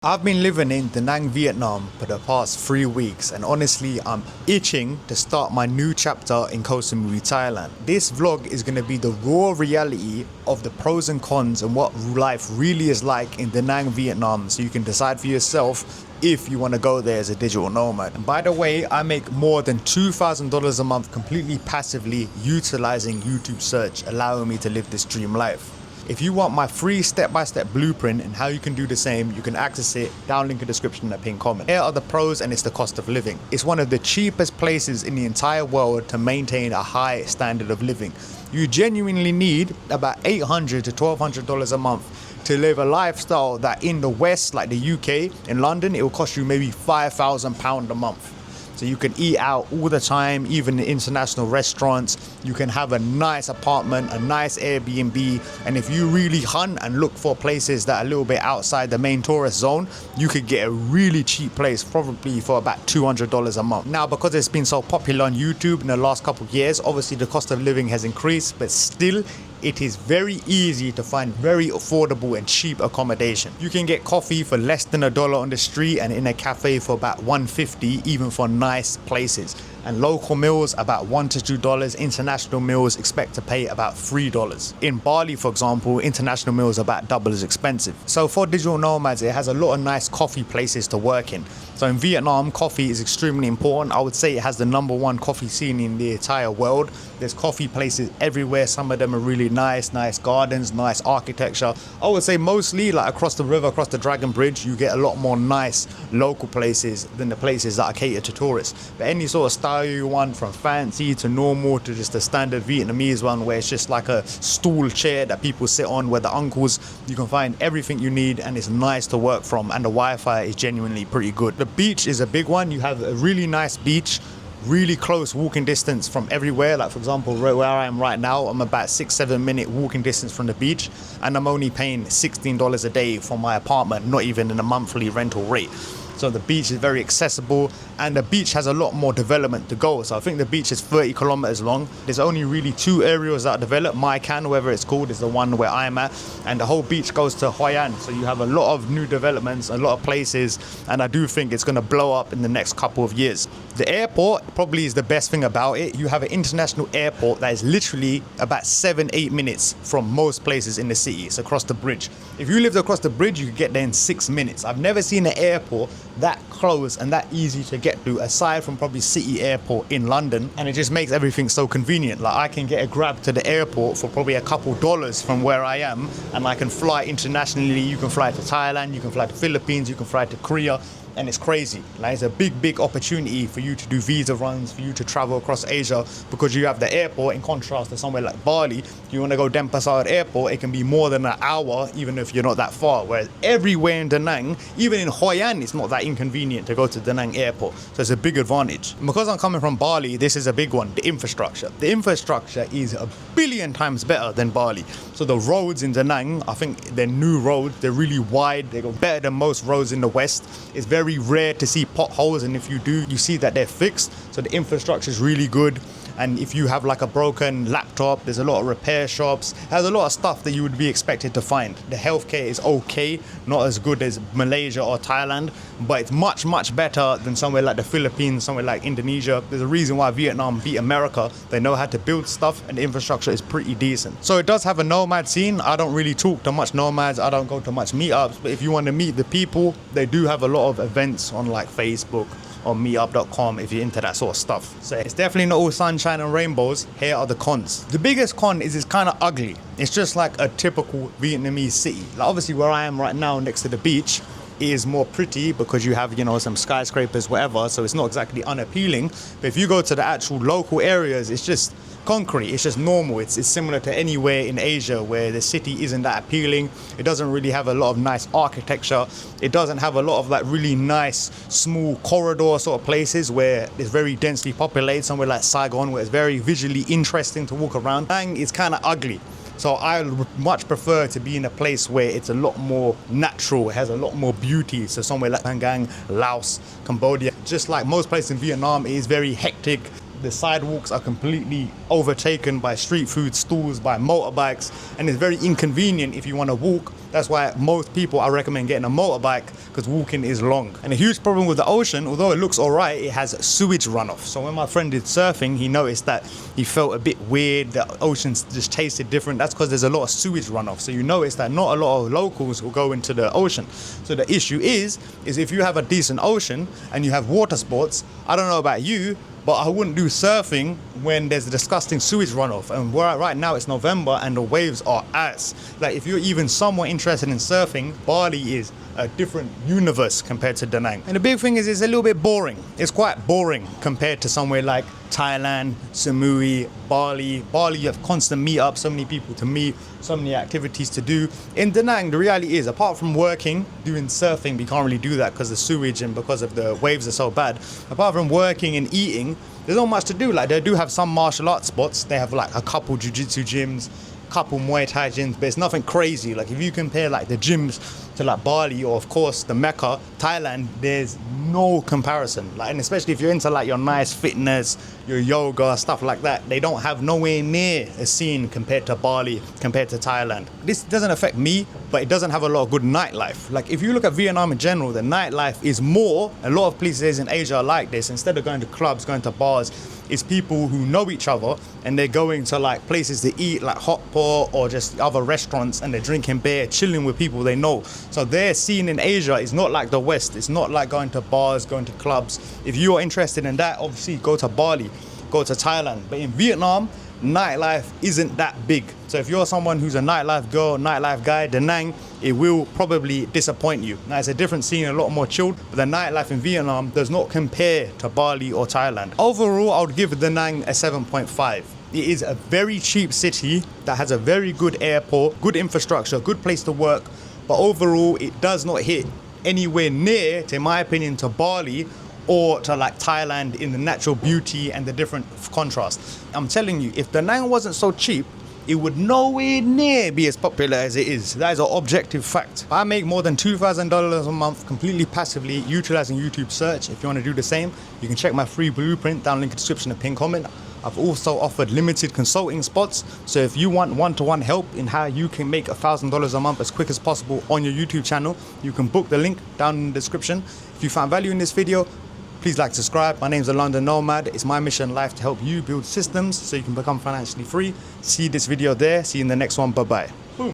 I've been living in Da Nang, Vietnam for the past 3 weeks, and honestly I'm itching to start my new chapter in Koh Samui, Thailand. This vlog is going to be the raw reality of the pros and cons and what life really is like in Da Nang, Vietnam, so you can decide for yourself if you want to go there as a digital nomad. And by the way, I make more than $2,000 a month completely passively utilizing YouTube search, allowing me to live this dream life. If you want my free step-by-step blueprint and how you can do the same, you can access it down link in the description in the pinned comment. Here are the pros, and it's the cost of living. It's one of the cheapest places in the entire world to maintain a high standard of living. You genuinely need about $800 to $1,200 a month to live a lifestyle that in the West, like the UK, in London, it will cost you maybe £5,000 a month. So you can eat out all the time, even in international restaurants. You can have a nice apartment, a nice Airbnb. And if you really hunt and look for places that are a little bit outside the main tourist zone, you could get a really cheap place, probably for about $200 a month. Now, because it's been so popular on YouTube in the last couple of years, obviously the cost of living has increased, but still, it is very easy to find very affordable and cheap accommodation. You can get coffee for less than $1 on the street and in a cafe for about $1.50, even for nice places. And local meals about $1 to $2. International meals expect to pay about $3. In Bali, for example, international meals are about double as expensive. So for digital nomads, it has a lot of nice coffee places to work in. So in Vietnam, coffee is extremely important. I would say it has the #1 coffee scene in the entire world. There's coffee places everywhere. Some of them are really nice gardens, nice architecture. I would say mostly like across the river, across the Dragon Bridge, you get a lot more nice local places than the places that are catered to tourists. But any sort of style you want, from fancy to normal to just a standard Vietnamese one where it's just like a stool chair that people sit on where the uncles, you can find everything you need and it's nice to work from, and the Wi-Fi is genuinely pretty good. The beach is a big one. You have a really nice beach, really close walking distance from everywhere. Like for example, where I am right now, I'm about 6-7 minute walking distance from the beach, and I'm only paying $16 a day for my apartment, not even in a monthly rental rate. So the beach is very accessible, and the beach has a lot more development to go. So I think the beach is 30 kilometers long. There's only really 2 areas that are developed. Mai Can, whatever it's called, is the one where I'm at, and the whole beach goes to Hoi An. So you have a lot of new developments, a lot of places, and I do think it's going to blow up in the next couple of years. The airport probably is the best thing about it. You have an international airport that is literally about 7-8 minutes from most places in the city. It's across the bridge. If you lived across the bridge, you could get there in 6 minutes. I've never seen an airport that close and that easy to get to, aside from probably City Airport in London, and it just makes everything so convenient. Like I can get a grab to the airport for probably a couple dollars from where I am, and I can fly internationally. You can fly to Thailand, you can fly to Philippines, you can fly to Korea, and it's crazy. Like it's a big opportunity for you to do visa runs, for you to travel across Asia, because you have the airport. In contrast to somewhere like Bali, if you want to go Denpasar Airport, it can be more than an hour, even if you're not that far. Whereas everywhere in Da Nang, even in Hoi An, it's not that inconvenient to go to Da Nang Airport. So it's a big advantage. And because I'm coming from Bali, this is a big one, the infrastructure. The infrastructure is a billion times better than Bali. So the roads in Da Nang, I think they're new roads, they're really wide, they go better than most roads in the West. It's very rare to see potholes, and if you do, you see that they're fixed. So the infrastructure is really good. And if you have like a broken laptop, there's a lot of repair shops. It has a lot of stuff that you would be expected to find. The healthcare is okay, not as good as Malaysia or Thailand, but it's much better than somewhere like the Philippines, somewhere like Indonesia. There's a reason why Vietnam beat America. They know how to build stuff, and the infrastructure is pretty decent. So it does have a nomad scene. I don't really talk to much nomads. I don't go to much meetups, but if you want to meet the people, they do have a lot of events on like Facebook or meetup.com if you're into that sort of stuff. So it's definitely not all sunshine and rainbows. Here are the cons. The biggest con is it's kind of ugly. It's just like a typical Vietnamese city. Like obviously where I am right now next to the beach, it is more pretty because you have, you know, some skyscrapers, whatever, so it's not exactly unappealing. But if you go to the actual local areas, it's just concrete, it's just normal. It's similar to anywhere in Asia where the city isn't that appealing. It doesn't really have a lot of nice architecture. It doesn't have a lot of like really nice small corridor sort of places where it's very densely populated, somewhere like Saigon where it's very visually interesting to walk around. And it's kind of ugly. So I much prefer to be in a place where it's a lot more natural, it has a lot more beauty. So somewhere like Phan Gang, Laos, Cambodia, just like most places in Vietnam, it is very hectic, The sidewalks are completely overtaken by street food stalls, by motorbikes, and it's very inconvenient if you want to walk. That's why most people, I recommend getting a motorbike, because walking is long. And a huge problem with the ocean, although it looks alright, it has sewage runoff. So when my friend did surfing, he noticed that he felt a bit weird, the ocean just tasted different. That's because there's a lot of sewage runoff. So you notice that not a lot of locals will go into the ocean. So the issue is if you have a decent ocean and you have water sports, I don't know about you, but I wouldn't do surfing when there's a disgusting sewage runoff. And right now it's November and the waves are ass. Like, if you're even somewhat interested in surfing, Bali is a different universe compared to Da Nang. And the big thing is it's a little bit boring. It's quite boring compared to somewhere like Thailand, Samui, Bali. Bali, you have constant meetups, so many people to meet, so many activities to do. In Da Nang, the reality is, apart from working, doing surfing, we can't really do that because the sewage and because of the waves are so bad. Apart from working and eating, there's not much to do. Like, they do have some martial arts spots. They have like a couple jiu-jitsu gyms, couple Muay Thai gyms, but it's nothing crazy. Like, if you compare like the gyms to like Bali, or of course the Mecca, Thailand, there's no comparison. Like, and especially if you're into like your nice fitness, your yoga, stuff like that, they don't have nowhere near a scene compared to Bali, compared to Thailand. This doesn't affect me, but it doesn't have a lot of good nightlife. Like, if you look at Vietnam in general, the nightlife is more, a lot of places in Asia are like this. Instead of going to clubs, going to bars, it's people who know each other and they're going to like places to eat, like hot pot or just other restaurants, and they're drinking beer, chilling with people they know. So their scene in Asia is not like the West. It's not like going to bars, going to clubs. If you are interested in that, obviously go to Bali, go to Thailand. But in Vietnam, nightlife isn't that big. So if you're someone who's a nightlife girl, nightlife guy, Da Nang, it will probably disappoint you. Now, it's a different scene, a lot more chilled, but the nightlife in Vietnam does not compare to Bali or Thailand. Overall, I would give Da Nang a 7.5. It is a very cheap city that has a very good airport, good infrastructure, good place to work, but overall, it does not hit anywhere near, in my opinion, to Bali or to like Thailand in the natural beauty and the different contrast. I'm telling you, if Da Nang wasn't so cheap, it would nowhere near be as popular as it is. That is an objective fact. I make more than $2,000 a month completely passively utilizing YouTube search. If you want to do the same, you can check my free blueprint down link in the description and pinned comment. I've also offered limited consulting spots. So if you want one-to-one help in how you can make $1,000 a month as quick as possible on your YouTube channel, you can book the link down in the description. If you found value in this video, please like, subscribe. My name's the London Nomad. It's my mission in life to help you build systems so you can become financially free. See this video there. See you in the next one. Bye-bye.